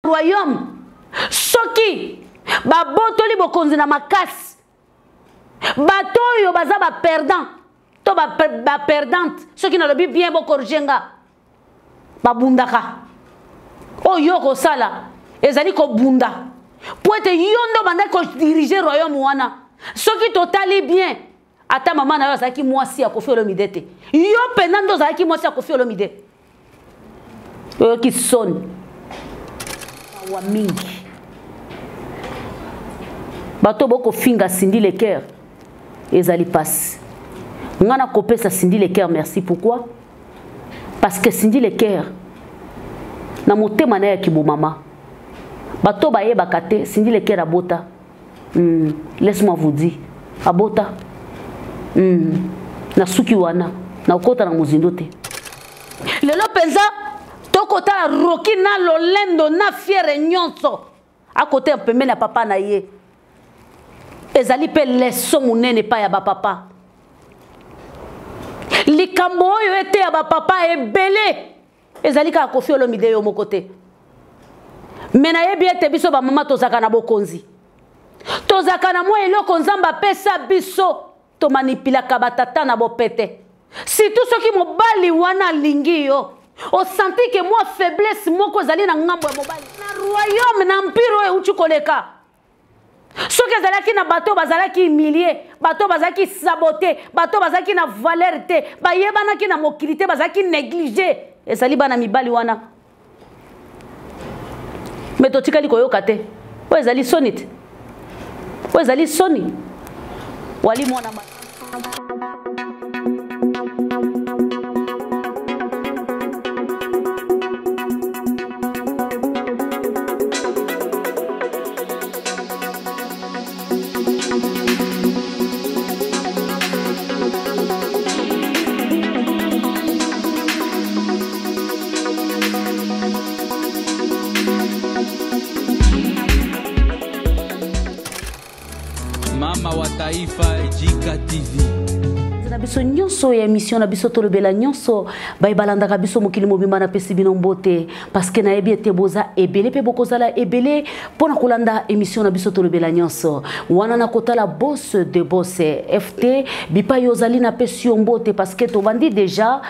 royaume soki babotoli bokonzi na makasi bato oyo baza ba perdant to ba perdante soki na lobi bien bo korjenga babundaka oyo ko sala ezali ko bunda po ete yondo banda ko diriger royaume wana soki totali bien ata mama na yo azalaki mwasi ya Koffi Olomide te yo pena ndo azalaki mwasi ya Koffi Olomide oyo ki soni wa mingi bato boko finga Cindy Leker ezali passe ngana kopesa Cindy Leker merci pourquoi parce que Cindy Leker na motema na ya kibomama bato baye bakate Cindy Leker abota laisse-moi vous dire abota na suki wana na okota na muzindo te lelo penza tokota roki na lolendo na fiere nyonso akote pembe na papa na ye ezali pe leso munene pa ya ba papa likambo oyo ete ya ba papa ebele ezali ka Koffi Olomide yo mokote mena yebi ete biso ba mama tozaka na bokonzi tozaka na mwa eloko nzamba pesa biso to manipilaka batata na bopete surtout soki mobali wana lingi yo o senti que moi faiblesse moko ezali na ngambo ya mobali na royaume na empire oyo uchi koleka soki ezalaki na bato bazalaki humilié bato bazalaki saboté bato bazalaki na valeur te bayebanaki na mokili te bazalaki négligé ezali bana mibali wana me totikali koyoka te oyo ezali soni te oyo ezali soni wali mwana Mama wa Taifa Jika TV. Na biso nyonso ya émission na biso tolobela nyonso baibalandaka biso mokili mobimba na pesi bino mbote parce que na yebi ete boza ebele pe bokozala ebele pona kolanda émission na biso tolobela nyonso wana na kotala boss de boss FT bipa yozali na pesi mbote parce que to bandi déjà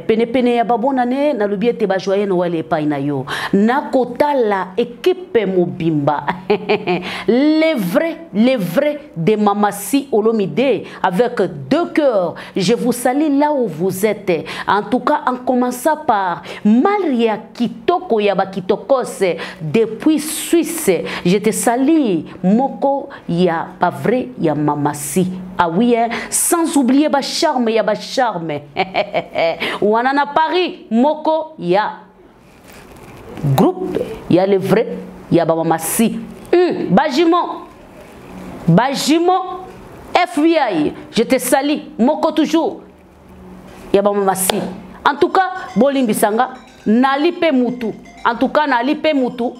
pene ya babonane na lobi ete ba joyeux Noël epai na yo na kotala équipe mobimba les vrais de Mamassi Olomide avec deux cœurs. Je vous salue là où vous êtes. En tout cas, en commençant par Maria Kitoko Yaba Kitokos depuis Suisse. Je te salue Moko ya pas vrai ya Mamassi. Ah oui, hein? Sans oublier ba charme ya ba charme. Wanana Paris Moko ya groupe ya le vrai ya ba Mamassi. Bajimo FBI, je te salue, Moko toujours. Yaba Mamassi. En tout cas, Bolimbisanga, Nalipe Mutu. En tout cas, Nalipe Mutu.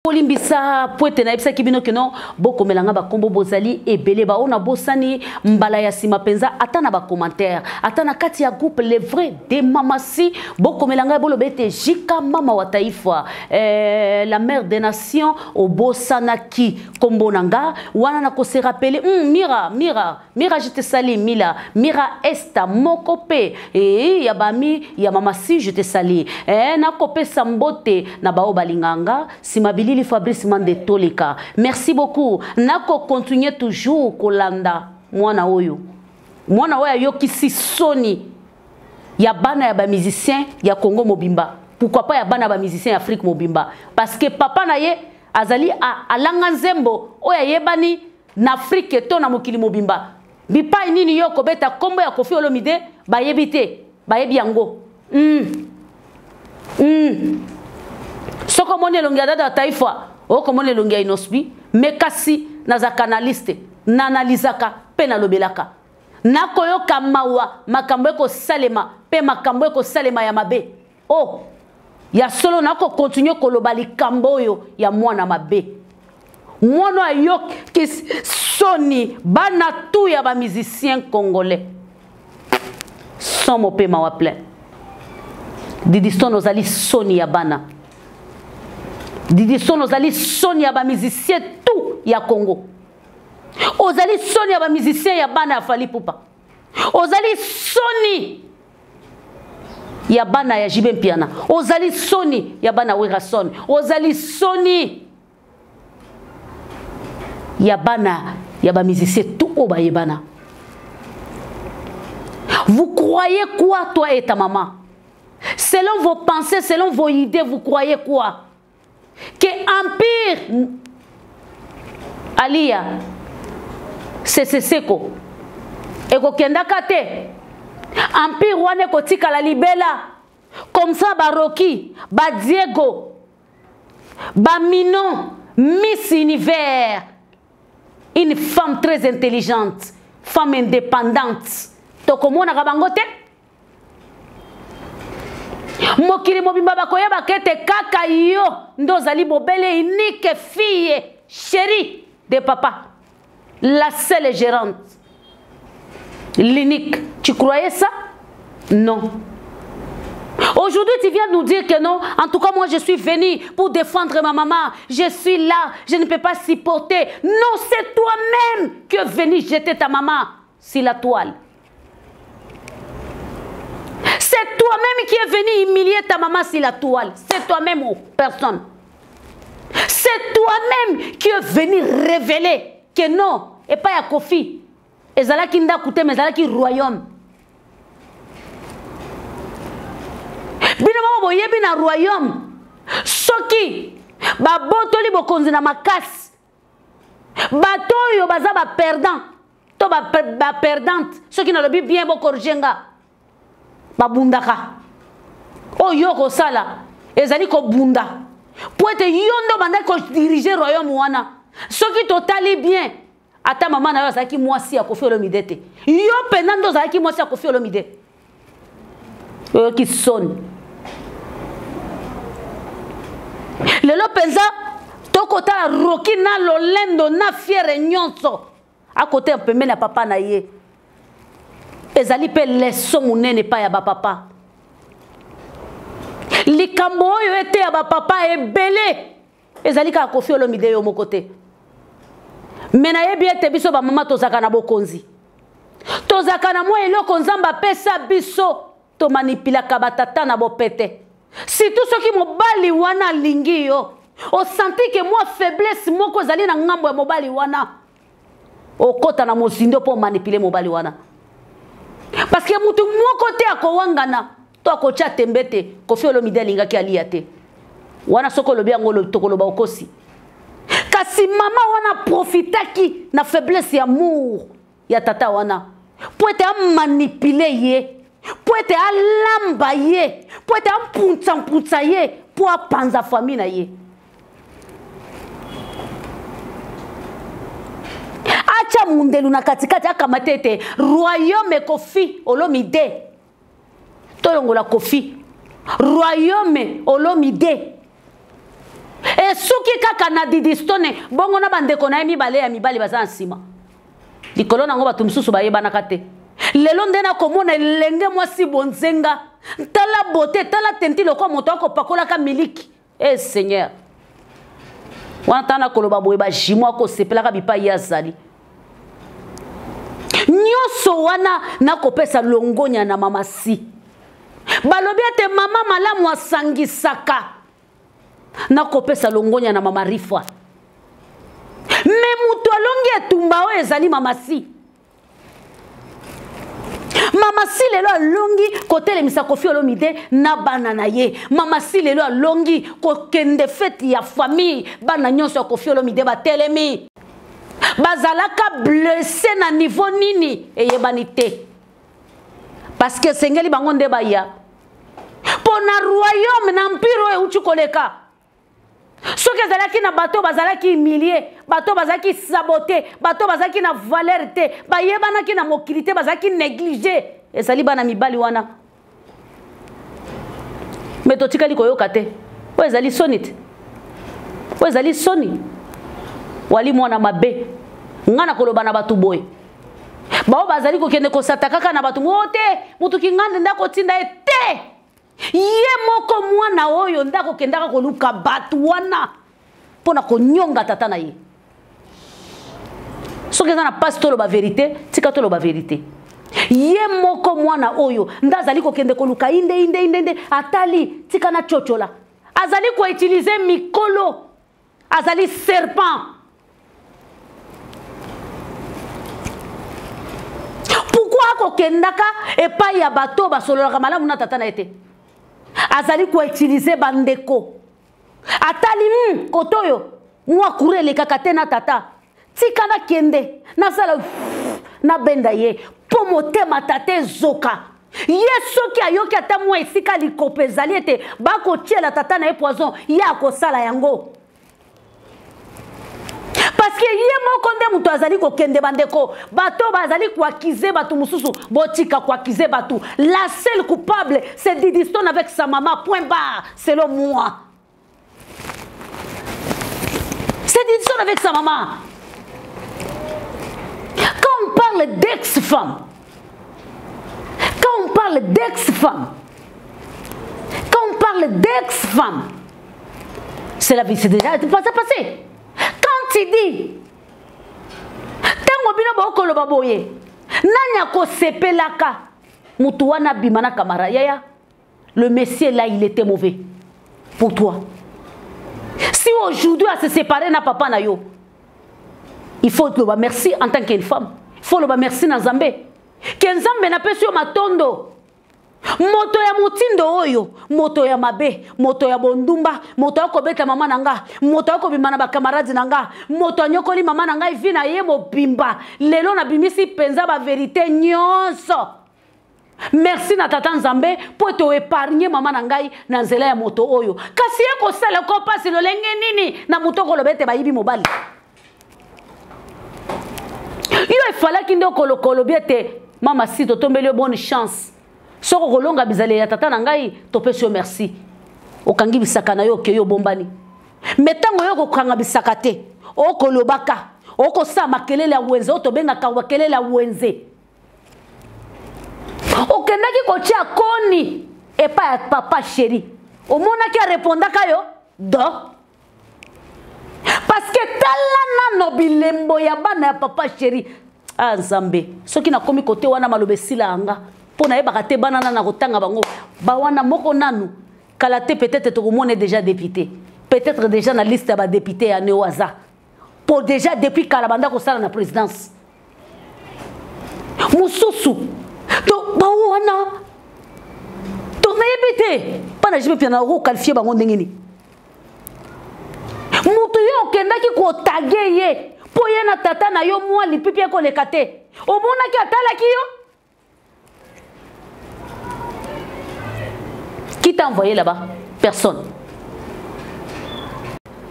Bolimbisa, Poete na Ipsa Kibino Keno, Boko Melanga Bakombo Bozali, et Beleba, on a Bossani, Mbalaya Simapenza, Atana ba commentaire, Atana Katia groupe, les vrais des Mamassi, Boko Melanga Bolobete, Jika Mama Wataifa, la mère des nations, au Bossanaki, Kombonanga, Wana ko se rappeler, Mira, je te salue, Mira Esta, Mokope, et Yabami, Yamamassi, je te salue, Nakope Sambote, Nabao Balinganga, Simabili. Fabrice Mande Toleka. Merci beaucoup. Nako continue toujours kolanda mwana oyo. Mwana oyo yoki si soni. Ya bana ya ba musicien ya Congo mobimba. Pourquoi pas ya bana ba musicien Afrique mobimba? Parce que papa na ye azali a langa nzembo oya yebani na Afrique to na mokili mobimba. Bipa nini yo kobeta kombo ya Koffi Olomide ba yebite, ba yebi yango. Soko mone longia dada taifa oko mone longia inosbi mekasi naza kanaliste na analizaka pe na lobelaka nakoyoka mawa makambo eko salema pe makambo eko salema ya mabe ya solo nako continue koloba likambo oyo ya mwana mabe mwana ayok ki soni bana tout ya ba musicien congolais somo pe mawa plein Didiston ozali soni ya bana Didi Son ozali soni ya ba musicien tout ya Congo. Ozali soni ya ba musicien ya bana ya Fally Ipupa. Ozali soni ya bana ya Jibe Mpiana. Ozali soni ya bana Werason. Ozali soni ya bana ya ba musicien tout o ba yebana. Vous croyez quoi toi et ta maman? Selon vos pensées, selon vos idées, vous croyez quoi? Que Empire Alia c'est seko eko kenda kate Empire wane kotika la libela comme ça Baroki ba Diego ba Minon Miss Univers, une femme très intelligente, femme indépendante. Tokomona kabangote mokili mobimba bakoyeba kete kaka yo ndozali bobele unique fille chérie de papa, la seule gérante, l'unique. Tu croyais ça? Non. Aujourd'hui, tu viens nous dire que non. En tout cas, moi, je suis venue pour défendre ma maman. Je suis là. Je ne peux pas supporter. Non, c'est toi-même qui es venu jeter ta maman sur la toile. C'est toi-même qui es venu humilier ta maman sur la toile. C'est toi-même ou personne. C'est toi-même qui es venu révéler que non, et pas à Kofi. Et ça là qui n'a coûté, mais ça là qui royaume. Bino boye bina royaume. Soki ba botoli bokonzi na makas. Bato yo baza ba perdant. To ba perdante. Soki na lobi bien bo korjenga. Ba bundaka. O yo ko sala. Ezali ko bunda. Pour être yondo banda ko diriger royaume wana. Soki totali bien. Ata maman na yo zaki mwasi ya Koffi Olomide te. Yo penando zaki mwasi ya Koffi Olomide. Yo ki sonne. Lelo penza tokota roki na lolendo na fiere nyonso a côté pembe na papa na ye ezali pe leçon munene pa ya ba papa likambo oyo ete ya ba papa ebele ezali ka Koffi Olomide yo mokote mena yebi ete biso ba mama tozaka na bokonzi tozaka na mwa eloko nzamba pesa biso to manipulaka batata na bopete. Si tout ce qui mobali wana lingi yo, o senti que moi faiblesse moko zali na ngambo ya mobali wana. O kota na mosindo po manipuler mobali wana. Parce que mutu moko te akowangana, to akocha tembete, Koffi Olomide linga ki alia te. Wana soko lobi ngolo tokoloba okosi. Kasi mama wana profitaki na faiblesse ya amour ya tata wana. Pour être manipuler ye. Pour être à l'ambaye, pour être à mpuntaye, pour panza famille na ye. Acha mundelu na katikati akamatete royaume Koffi Olomide. Tolongola Koffi. Royaume Olomide. Et suki kaka na didistone bongo na bandeko na mibale ya mibali baza nsima. Likolo nango batumsusu baye banakate. Lelo ndena komona lenge mwasi bonzenga tala beauté tala tenti loko moto ko pakola ka miliki eh Seigneur wana tana koloba boye ba jimo ko sepela ka bipa ya zali nyoso wana na kopesa longonya na mama si balobi ete mama malamu asangisaka na kopesa longonya na mama rifwa me mutu alongi etumba o ezali mama si. Mama si lelo alongi kote le misa Koffi Olomide na banana ye. Mama si lelo alongi ko kende fete ya famille bana nyonso ya Koffi Olomide ba telemi. Bazalaka blessé na niveau nini eyebanite. Parce que sengeli bango nde baya. Pona royaume na empire e uchikoleka. Soki azalaki na bato bazalaki humilié, bato bazalaki saboté, bato bazalaki na valeur te, bayebanaki na mokilité bazalaki négligé. Ezali bana mibali wana. Mais totikali koyoka te. O ezali sonite. O ezali soni. Wali mwana mabe. Ngana koloba na batu boy. Bao bazali kokende kosataka kaka na batu mote, mutu kingande ndako tinda ete. Ye moko mwana oyo ndako kendaka koluka batu wana pona ko nyonga tata na ye. So que na passe tolo ba vérité, tika tolo ba vérité. Ye moko mwana oyo ndazali ko kende ko luka inde atali tika na chochola. Azali ko utiliser mikolo. Azali serpent. Pourquoi ko kendaka e pa ya bato ba solo la malamu na tata na ete? Azali ko utiliser bandeko. Atali kotoyo mwa kurele kakate na tata. Tika na kende na sala na benda ye po motema tate zoka yeso ki ayoki ata mwa esika likope ezali ete bakotiela tata na ye poison ye akosala yango parce que ye moko nde mutu azali kokende bandeko bato bazali koakize bato mosusu botika koakize bato la seule coupable c'est Didi Stone avec sa maman point barre selon moi c'est Didi Stone avec sa maman. Quand on parle d'ex-femme, c'est la vie, c'est déjà passé. Quand tu dis, tango bino bokolo baboye, nanya ko sepelaka, mutuwana bimana kamara yaya, le messie là il était mauvais pour toi. Si aujourd'hui à se séparer na papa na yo, il faut le merci en tant qu'une femme. Il faut le merci dans Zambé. Kenzambe na peso matondo. Moto ya mutindo oyo, moto ya mabe, moto ya bondumba, moto ya kobeta mama nanga, moto ya kobimana ba camarade nanga, moto nyokoli mama nanga ivina ye mo bimba. Lelo na bimisi penza ba vérité nyonso. Merci na tata Nzambe pour te épargner maman nangai na nzela ya moto oyo. Kasi ye ko sala ko passe le lenge nini na moto ko lobete ba yibi mobali. Il fallait qu'il ait kolokolo biete mama si to tombele bonne chance soko kolonga bizale ya tata nangai to pesi merci okangi bisaka na yo ke yo bombani metango yo kokanga bisaka te o kolobaka o kosa makelele ya wenze o to benga ka wakelele ya wenze o kendaki ko tia koni e pa papa chéri o mona ki répondaka yo do parce que tala na nobilembo ya bana ya papa chéri ah Nzambe soki na komi côté wana malobe sila anga pona e bakate bana na kotanga bango ba wana moko nanu kalate peut-être to komone déjà député peut-être déjà na liste ba député ya Neoaza pour déjà depuis kalabanda ko sala na présidence mususu to ba wana to na yebite pana jibe pia na ko qualifier bango ndengeni mutu yo kendaki ko tagye ye po ye na tata na yo mwa lipipi ko lekate omona ki atala ki yo qui t'a envoyé là-bas personne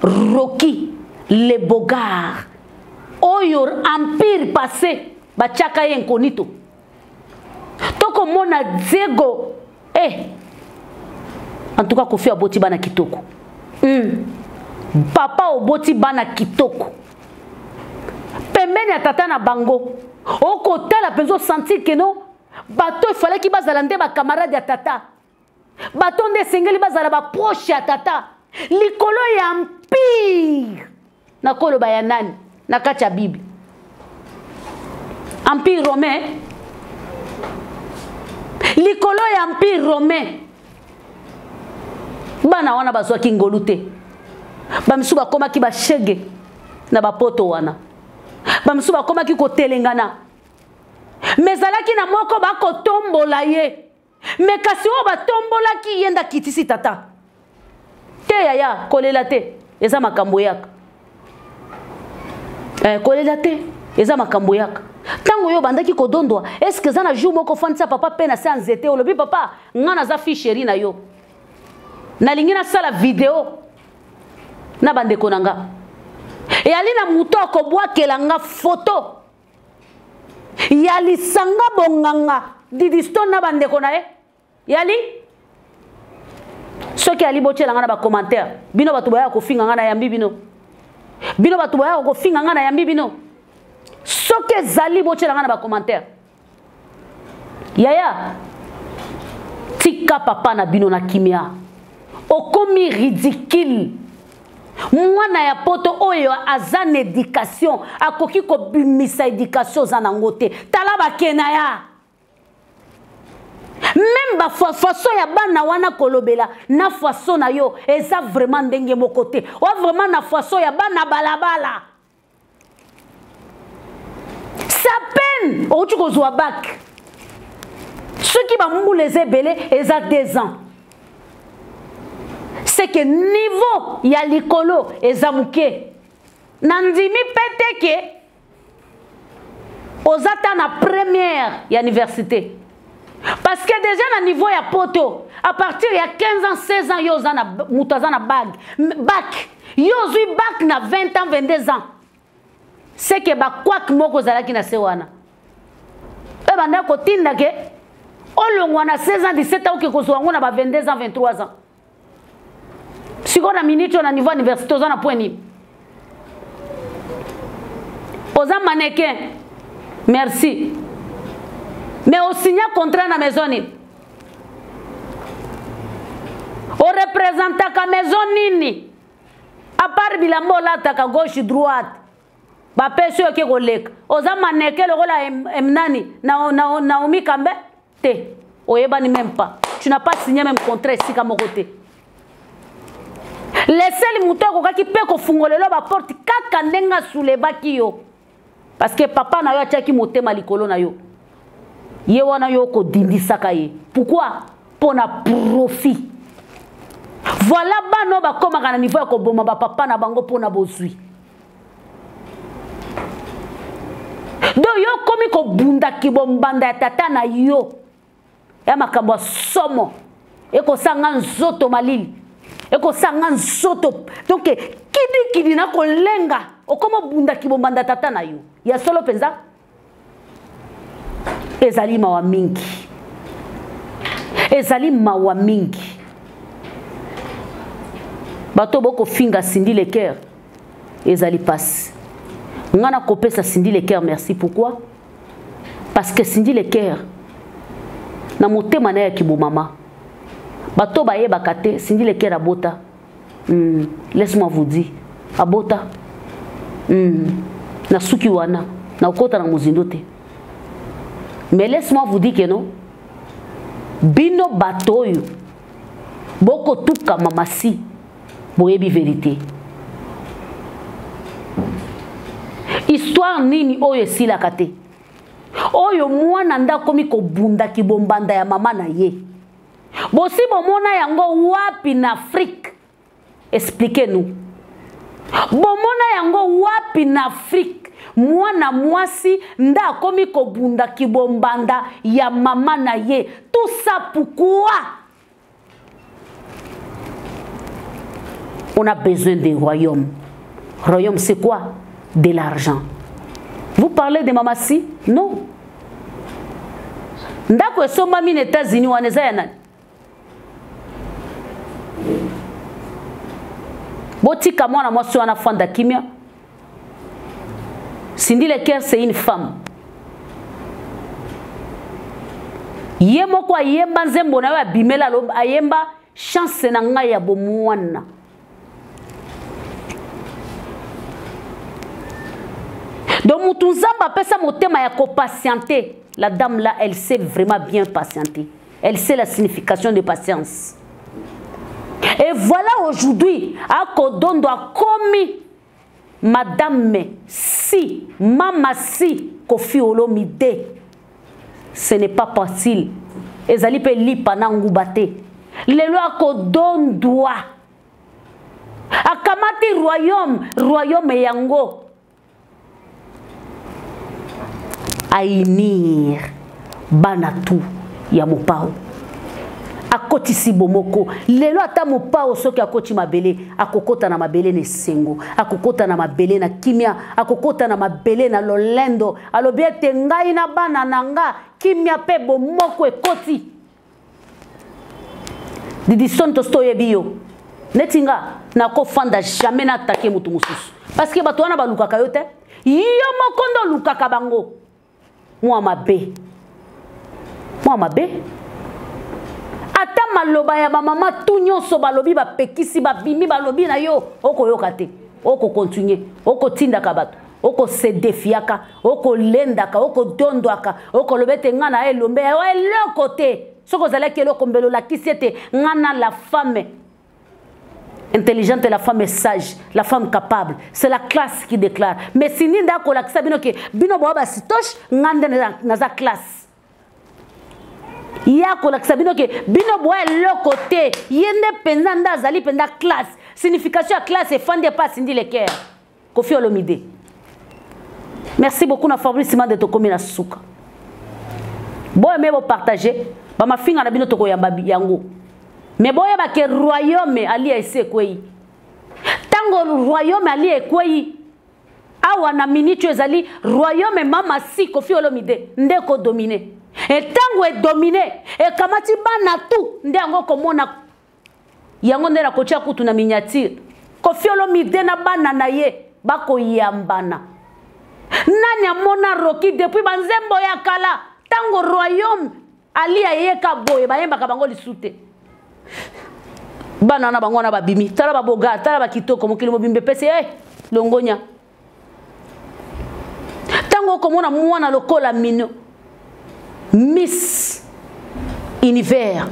Rocky les Bogards oyo empire passé ba chaka ye nkonito toko mona zego en tout cas ko fi aboti bana kitoko papa oboti bana kitoko pembeni ya tata na bango okotala penzo sentir que non bato il fallait qu'il bazala nde ba camarade ya tata bato nde sengeli bazala ba proche ya tata likolo ya empire na koloba ya nani na kati ya bible empire romain likolo ya empire romain bana wana bazwaki ngolu te bamisu bakomaki bashege na bapoto wana bamisu bakomaki kotelengana mezalaki na moko bakotombola ye me kasi oyo batombolaki yenda kitisi tata te yaya kolela te eza makambo yaka kolela te eza makambo yaka ntango yo bandaki kodondwa eske eza na jour moko ofandisa papa mpe na se ya nzete olobi papa nga naza fi sheri na yo nalingi nasala video na bandeko na nga eyali na moto akobwakela nga foto ya lisanga bonganga Didi Stone na bandeko na ye yali soki ali botiela nga na bacommentaire bino bato boyaka kofinga nga na yambi bino bino bato boyaka kofinga nga na yambi bino soki ezali botiela nga na bacommentaire yaya tika papa na bino na kimia okomi ridicule mwana ya poto oyo azan éducation akoki ko bimisa éducation zanangote tala bakena ya même ba façon ya bana wana kolobela na façon na yo eza vraiment ndenge moko te o vraiment na façon ya bana balabala sa peine o tu kozwa bac ceux qui ba mbuleze ebele eza 2 ans c'est que niveau ya likolo eza muke nandimi pete ke ozata na première ya université parce que déjà na niveau ya poto à partir ya 15 ans 16 ans yo zana mutazana bac yo zui bac na 20 ans 22 ans c'est que ba kwak moko zalaki na sewana e banda ko tinda ke olongwa na 16 ans 17 ans ke kozwa ngona ba 22 ans 23 ans siko na minute na niveau université ozana point ni oza mannequin merci mais au signer contrat na maison ni o représente ka maison nini à part bilambo la ta ka gauche droite ba peso ke koleka oza mannequin le rola emnani na Naomi Kambe te oyeba ni même pas tu n'as pas signé même contrat ici comme côté laissez le mouton qui peut kofungolelo ba porte kaka ndenga soulebaki yo parce que papa na yo atiaki motema likolo na yo ye wana yo ko dindisaka ye pourquoi pour na profit voilà bano ba komaka na niveau ya koboma ba papa na bango pona bozwi do yo komi ko bunda kibombanda ya tata na yo ya makambo somo eko sanga nzoto malili eko sanga nzoto donc kidi na kolenga okoma bunda kibombanda tata na yo ya solo penza ezali mawa mingi ezali mawa mingi bato boko finga Cindy Lecker ezali passe ngana kopesa Cindy Lecker merci pourquoi parce que Cindy Lecker na motema na ya kibomama bato baye bakate Cindy Lecker abota laisse-moi vous dire abota na suki wana na okota na muzindo te mais laisse-moi vous dire que non bino batoyo boko tuka mamasi boyebi vérité histoire nini oyo esilaka te oyo mwana ndakomi kobunda kibombanda ya mama na ye bosi bomona yango wapi na Afrique expliquez-nous bomona yango wapi na Afrique mwana mwasi nda komi kobunda kibombanda ya mama na ye tout ça pourquoi on a besoin des royaumes. Royaume c'est quoi? De l'argent. Vous parlez de mamasi? Non. Ndako esomba mine États-Unis waneza ya nani? Botika mwana mwasi wana fanda kimia. Cindy Lecker c'est une femme. Yemo kwa yemba nzembo na yo abimela lo ayemba chance na ngai ya bomwana. Donc Moutouzamba pesa motema ya ko patienter. La dame là, elle sait vraiment bien patienter. Elle sait la signification de patience. Et voilà aujourd'hui, à Kodondo a commis Madame si, Mama si, Kofi Olomide. Ce n'est pas facile. Ezali pe li panangu bate. Le loi Kodondo akamati royaume yango. Ainir banatu ya mopao akoti sibomoko lelo ata mopao soki akoti mabele akokota na mabele ne sengo akokota na mabele na kimia akokota na mabele na lolendo alobi ete ngai na bana nanga kimia pe bomoko ekoti didi sonto sto yebio netinga na ko fanda jamais na attaquer mutu mususu parce que bato wana balukaka yo te yo mokondo lukaka bango. Moi ma bé. ata maloba ya ba mama tout nyonso balobi ba pekisi ba bimi balobi na yo oko yoka te oko continuer oko tinda ka bato oko se defiaka oko lendaka oko dondwaka oko lobete ngana elombe eloko te soko zala kelo kombelo la kisete ngana la femme intelligente, la femme est sage, la femme capable. C'est la classe qui déclare. Mais si nous avons la classe, bino boba sitosh ngande na za classe. Ya ko la classe bino ke bino boa le côté yende pendanda zali penda classe. Signification à classe et fande pas sindi le cœur. Kofi Olomide. Merci beaucoup na Fabrice Simon de Tokomi na Souka. Bon aimer vous partager, ba ma finga na bino toko yamba yango. Mais boya ba ke royaume ali ese kwei. Tango royaume ali ekwei. Awa na minute ezali royaume mama si Kofi Olomide ndeko dominer. Et tango est dominé et kamati bana tout ndengo komona yango ndela kocha kutu na miniature. Kofi Olomide na bana na ye bako yambana. Nani amona roki depuis banzembo ya kala tango royaume ali ayeka boye bayemba ka bango lisute. Bana na bango na babimi tala baboga tala bakitoko mokili mobimbe pese longonya tango komona mwana lokola mino Miss Univers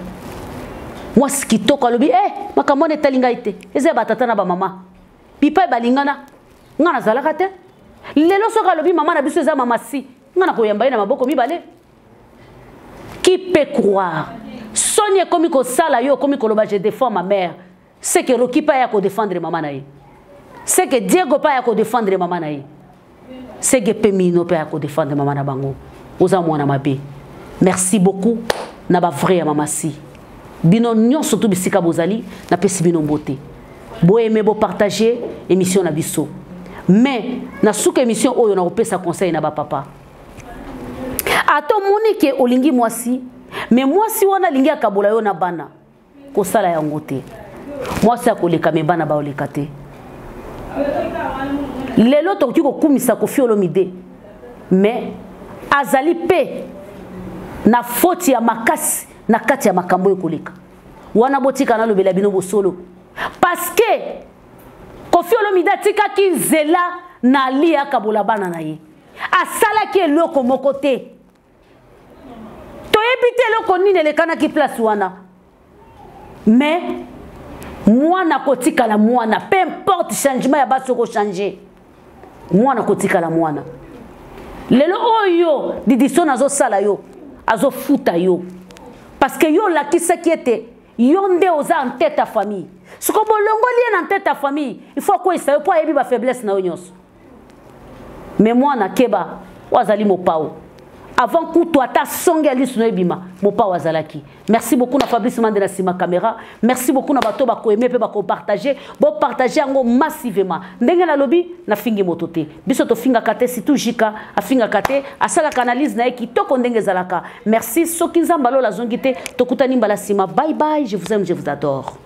moi kitoko alobi makamone talinga ite eze batata na ba mama pipa balingana ngana zalaka te lelo soka alobi mama na biso eza mama si ngana koyamba na maboko mibale qui peut croire Sonia comme ko sala yo comme ko loba je défends ma mère c'est que Rocky pa ya ko défendre maman na ye c'est que Diego pa ya ko défendre maman na ye c'est que Pemino pa ya ko défendre maman na bango oza mwana mabe merci beaucoup na ba vrai maman si bino nyon surtout bisika bozali na pesi bino mbote bo aimer bo partager émission na biso mais na souka émission oyo na opesa conseil na ba papa ato monike olingi mwasi mais mwasi wana lingi akabola yo na bana ko sala yango te mwasi akoleka me bana ba oleka te lelo toki ko kumisa Kofi Olomide mais azali pe na faute ya makasi na kati ya makambo ekoleka wana botika na lobela bino bosolo parce que Kofi Olomide tika ki zela na li akabola bana na ye asala ki eloko moko te toyebite eloko nini elekana ki place wana mais mwana kotika la mwana peu importe changement ya baso ko changer mwana kotika la mwana lelo oyo didiso nazo sala yo azo futa yo parce que yo la kisaki ete yo nde oza en tête à famille ce ko bolongo li en tête à famille il faut ko isa yo po yebi ba faiblesse na yo nyonso mais mwana keba wazali mopao avant que toi ta songe ali suno ebima mopa wazalaki merci beaucoup na Fabrice Mande na sima caméra merci beaucoup na bato ba ko aimer pe ba ko partager bo partager ngo massivement ndenge na lobi na fingi motote biso to finga kate si tout jika a finga kate asala analyse na ki to ndenge zalaka merci soki nzamba lo la zongite to kutani mbala sima bye bye je vous aime je vous adore.